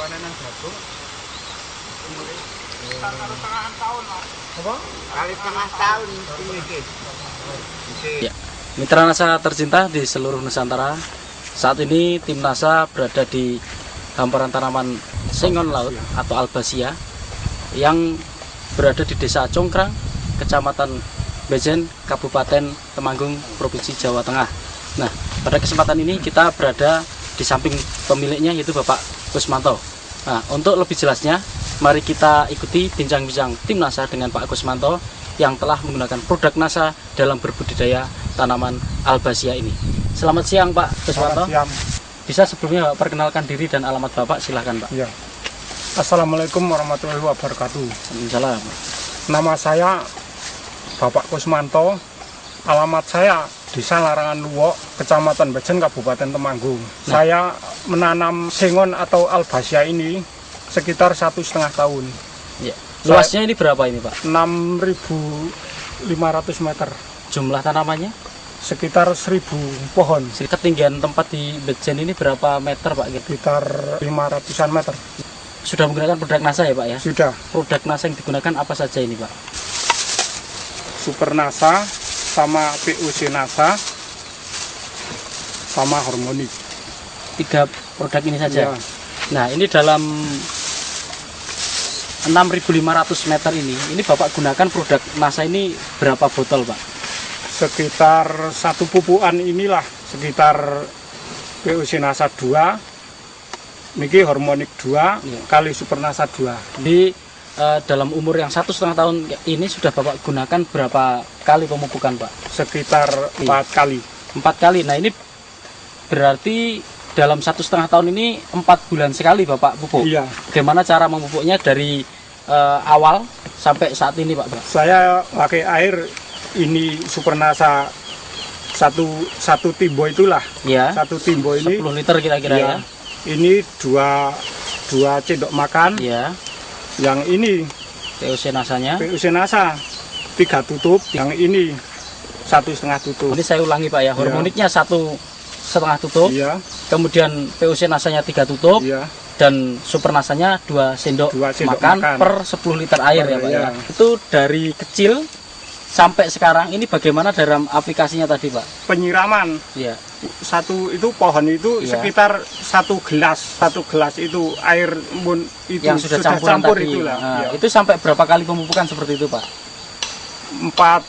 panenan jagung. Setengah tahun lah. Apa? Kali setengah tahun ini. Ya, mitra NASA tercinta di seluruh Nusantara. Saat ini tim NASA berada di hamparan tanaman sengon laut atau albasia yang berada di Desa Congkrang, Kecamatan Bejen, Kabupaten Temanggung, Provinsi Jawa Tengah. Nah, pada kesempatan ini kita berada di samping pemiliknya, yaitu Bapak Kusmanto. Nah, untuk lebih jelasnya, mari kita ikuti bincang-bincang tim NASA dengan Pak Kusmanto yang telah menggunakan produk NASA dalam berbudidaya tanaman albasia ini. Selamat siang Pak Kusmanto. Selamat siang. Bisa sebelumnya Bapak perkenalkan diri dan alamat Bapak, silahkan Pak. Ya. Assalamualaikum warahmatullahi wabarakatuh. Waalaikumsalam. Nama saya Bapak Kusmanto. Alamat saya Desa Larangan Luwok, Kecamatan Bejen, Kabupaten Temanggung. Saya menanam sengon atau albasia ini sekitar 1,5 tahun. Ya. Luasnya ini berapa ini Pak? 6.500 meter. Jumlah tanamannya? Sekitar 1.000 pohon. Ketinggian tempat di Bejen ini berapa meter Pak? Sekitar 500-an meter. Sudah menggunakan produk NASA ya Pak ya? Sudah. Produk NASA yang digunakan apa saja ini Pak? Super NASA, sama PUC NASA, sama Hormonik. 3 produk ini saja? Ya. Nah, ini dalam 6.500 meter ini Bapak gunakan produk NASA ini berapa botol Pak? Sekitar satu pupukan inilah, sekitar PUC NASA 2, niki Hormonik 2, Ya. kali Super NASA 2. Di dalam umur yang 1,5 tahun ini sudah Bapak gunakan berapa kali pemupukan Pak? Sekitar 4 kali. 4 kali. Nah, ini berarti dalam 1,5 tahun ini 4 bulan sekali Bapak pupuk. Iya. Bagaimana cara memupuknya dari awal sampai saat ini Pak? Saya pakai air ini Super NASA satu timbo itulah. Ya. Satu timbo ini 10 liter kira-kira ya. Ini dua sendok makan. Ya. Yang ini PUC NASA-nya. PUC NASA 3 tutup, yang ini 1,5 tutup. Ini saya ulangi Pak ya. Hormoniknya 1,5 tutup. Iya. Kemudian PUC NASA-nya 3 tutup. Iya. Dan Super NASA-nya 2 sendok, 2 sendok makan makan per 10 liter air ya Pak iya. ya. Itu dari kecil sampai sekarang ini bagaimana dalam aplikasinya tadi Pak? Penyiraman. Iya. Satu itu pohon itu Iya. sekitar 1 gelas itu air itu Yang sudah campuran campur tadi. itulah. Nah, Iya. itu sampai berapa kali pemupukan seperti itu Pak? 4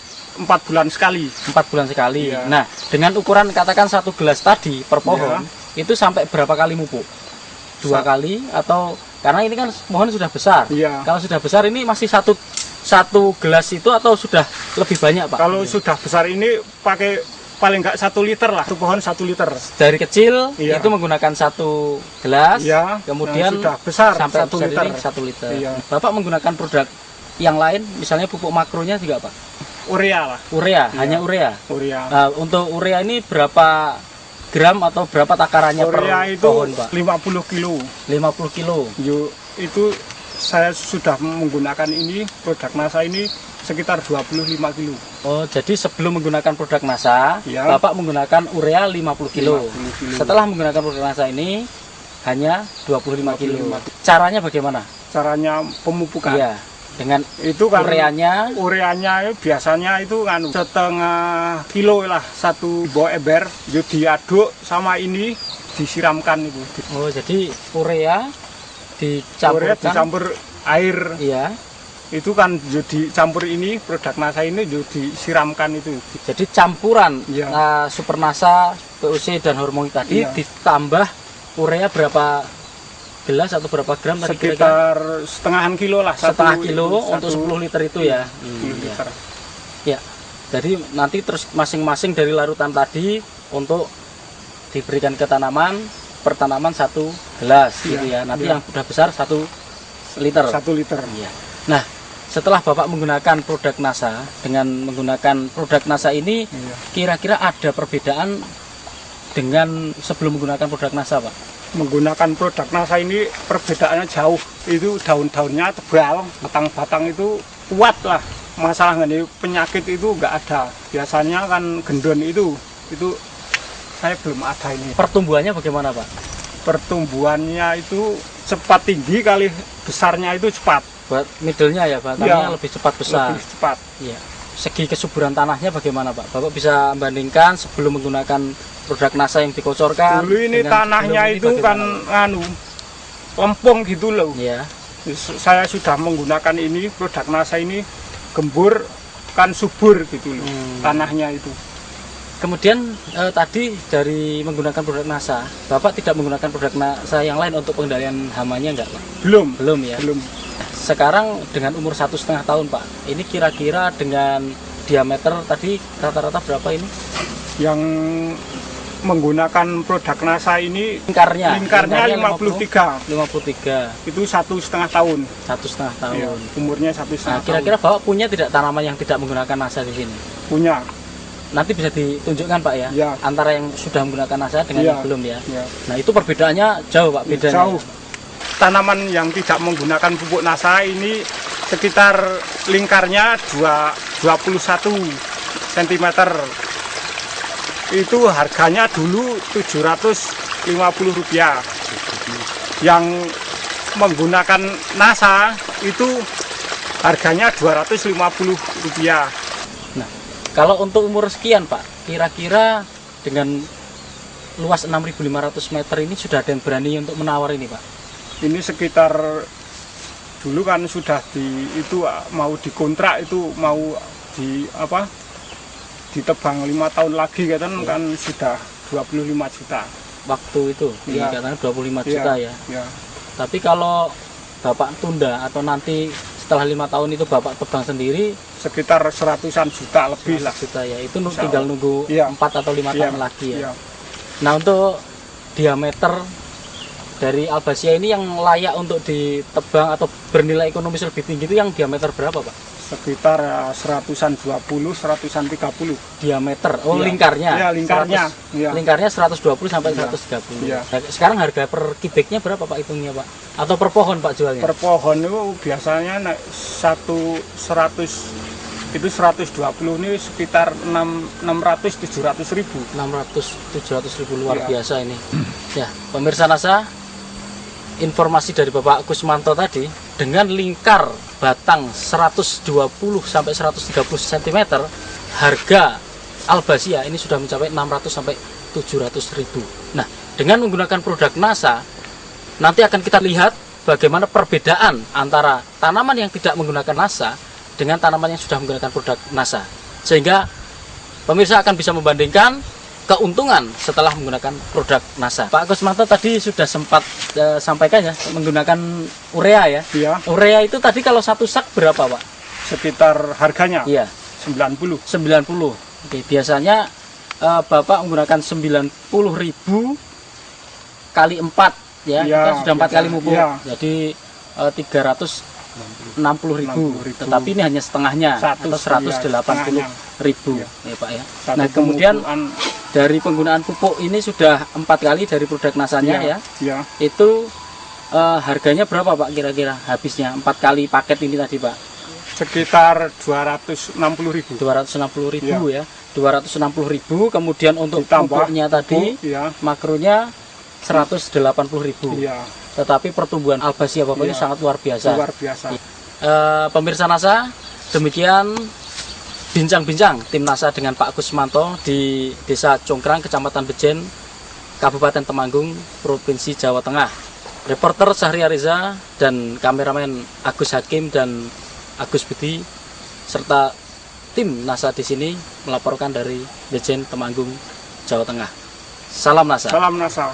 bulan sekali. 4 bulan sekali. Iya. Nah, dengan ukuran katakan 1 gelas tadi per pohon, itu sampai berapa kali mupuk? 2 kali atau karena ini kan pohon sudah besar. Iya. Kalau sudah besar ini masih satu gelas itu atau sudah lebih banyak Pak? Kalau sudah besar ini pakai paling enggak 1 liter lah. Satu pohon 1 liter. Dari kecil Iya. itu menggunakan 1 gelas, Iya. kemudian Yang sudah besar sampai 1 besar liter. ini 1 liter. Iya. Bapak menggunakan produk yang lain, misalnya pupuk makronya juga Pak? Urea lah. Urea, Iya. hanya urea. Urea. Nah, untuk urea ini berapa gram atau berapa takarannya Urea per itu pohon Pak? 50 kilo. 50 kilo. Itu saya sudah menggunakan ini produk NASA ini sekitar 25 kilo. Oh, jadi sebelum menggunakan produk NASA, Iya. Bapak menggunakan urea 50 kilo. 50 kilo. Setelah menggunakan produk NASA ini hanya 25 kilo. 25. Caranya bagaimana? Caranya pemupukan. Iya, dengan Itu kan ureanya ureanya biasanya itu kan setengah kilo lah, 1 bawa ember, yo diaduk sama ini disiramkan itu. oh, jadi urea Urea dicampurkan. dicampur air. Iya. Itu kan yo dicampur ini produk NASA ini yo disiramkan itu. Jadi campuran Iya. Super NASA, PUC dan hormon tadi Iya. ditambah urea berapa gelas atau berapa gram tadi kira-kira? Sekitar setengahan kilo lah. Setengah kilo itu, untuk 10 liter itu ya. 10 Iya. liter. Ya, jadi nanti terus masing-masing dari larutan tadi untuk diberikan ke tanaman, per tanaman 1 gelas gitu ya. Nanti iya. yang sudah besar 1 liter. 1 liter. Iya. Nah, setelah Bapak menggunakan produk NASA, dengan menggunakan produk NASA ini, Iya. kira-kira ada perbedaan dengan sebelum menggunakan produk NASA, Pak? Menggunakan produk NASA ini perbedaannya jauh. Itu daun-daunnya tebal, batang-batang itu kuat lah. Masalah ini penyakit itu nggak ada. Biasanya kan gendon itu saya belum ada ini. Pertumbuhannya bagaimana, Pak? Pertumbuhannya itu cepat tinggi kali besarnya itu cepat. Buat middle-nya ya, batangnya lebih cepat besar. Lebih cepat. Iya. Segi kesuburan tanahnya bagaimana Pak? Bapak bisa membandingkan sebelum menggunakan produk NASA yang dikocorkan. Dulu ini dengan tanahnya sebelum ini itu kan bagaimana? lempung gitu loh. Iya. Saya sudah menggunakan ini produk NASA ini gembur kan subur gitu loh tanahnya itu. Kemudian tadi dari menggunakan produk NASA, Bapak tidak menggunakan produk NASA yang lain untuk pengendalian hamanya enggak Pak? Belum. Belum ya. Belum. Sekarang dengan umur 1,5 tahun Pak, ini kira-kira dengan diameter tadi rata-rata berapa ini? Yang menggunakan produk NASA ini Lingkarnya 53. 53. Itu 1,5 tahun. 1,5 tahun. Ya, umurnya 1,5 Nah, tahun. kira-kira Bapak punya tidak tanaman yang tidak menggunakan NASA di sini? Punya. Nanti bisa ditunjukkan Pak ya, Ya. antara yang sudah menggunakan NASA dengan Ya. yang belum ya. Ya. Nah itu perbedaannya jauh Pak, bedanya. Jauh. Tanaman yang tidak menggunakan pupuk NASA ini sekitar lingkarnya 21 cm. Itu harganya dulu Rp750. Yang menggunakan NASA itu harganya Rp250. Nah kalau untuk umur sekian Pak, kira-kira dengan luas 6.500 meter ini sudah ada yang berani untuk menawar ini Pak? Ini sekitar dulu kan sudah itu mau dikontrak, itu mau ditebang 5 tahun lagi kan sudah 25 juta. Waktu itu Ya. dikatakan 25 juta ya. Ya. Tapi kalau Bapak tunda atau nanti setelah 5 tahun itu Bapak tebang sendiri, Sekitar 100-an juta lebih lah. juta ya. Itu Insya tinggal Allah. nunggu Iya. 4 atau 5 Iya, tahun lagi ya. iya. Nah untuk diameter dari Albasia ini yang layak untuk ditebang atau bernilai ekonomis lebih tinggi itu yang diameter berapa Pak? Sekitar 100-an 20, 100-an 30. Diameter, oh Iya. lingkarnya. Iya, lingkarnya. 100, Iya. Lingkarnya 120 sampai Iya. 130. Iya. Nah, sekarang harga per kubiknya berapa Pak hitungnya Pak? Atau per pohon Pak jualnya? Per pohon itu biasanya naik 120 ini sekitar 600-700 ribu. 600-700 ribu, luar Iya. biasa ini. Ya, pemirsa NASA, informasi dari Bapak Kusmanto tadi, dengan lingkar batang 120 sampai 130 cm, harga Albasia ini sudah mencapai 600 sampai 700 ribu. Nah, dengan menggunakan produk NASA, nanti akan kita lihat bagaimana perbedaan antara tanaman yang tidak menggunakan NASA dengan tanaman yang sudah menggunakan produk NASA. Sehingga pemirsa akan bisa membandingkan keuntungan setelah menggunakan produk NASA. Pak Kusmanto tadi sudah sempat sampaikan ya, menggunakan urea ya. Iya. Urea itu tadi kalau satu sak berapa Pak? Sekitar harganya Iya, 90. 90. Oke, biasanya Bapak menggunakan 90.000 kali 4 ya. Iya, Kan sudah 4 kali biasa. pupuk. Iya. Jadi 360.000. 60.000. Tetapi ini hanya setengahnya Satu, atau 180.000 Iya. ya Pak ya. Satu Nah, kemudian pemupukan, dari penggunaan pupuk ini sudah 4 kali dari produk nasanya ya. Iya. Itu harganya berapa Pak kira-kira habisnya 4 kali paket ini tadi Pak? Sekitar 260.000. 260.000 ya. 260.000, kemudian untuk Ditambah pupuknya tadi pupuk, iya. makronya 180.000. Iya. Tetapi pertumbuhan Albasia Bapak ini Iya. sangat luar biasa. Luar biasa. Pemirsa NASA, demikian bincang-bincang tim NASA dengan Pak Kusmanto di Desa Congkrang, Kecamatan Bejen, Kabupaten Temanggung, Provinsi Jawa Tengah. Reporter Syahriar Reza dan kameramen Agus Hakim dan Agus Budi serta tim NASA di sini melaporkan dari Bejen, Temanggung, Jawa Tengah. Salam NASA. Salam NASA.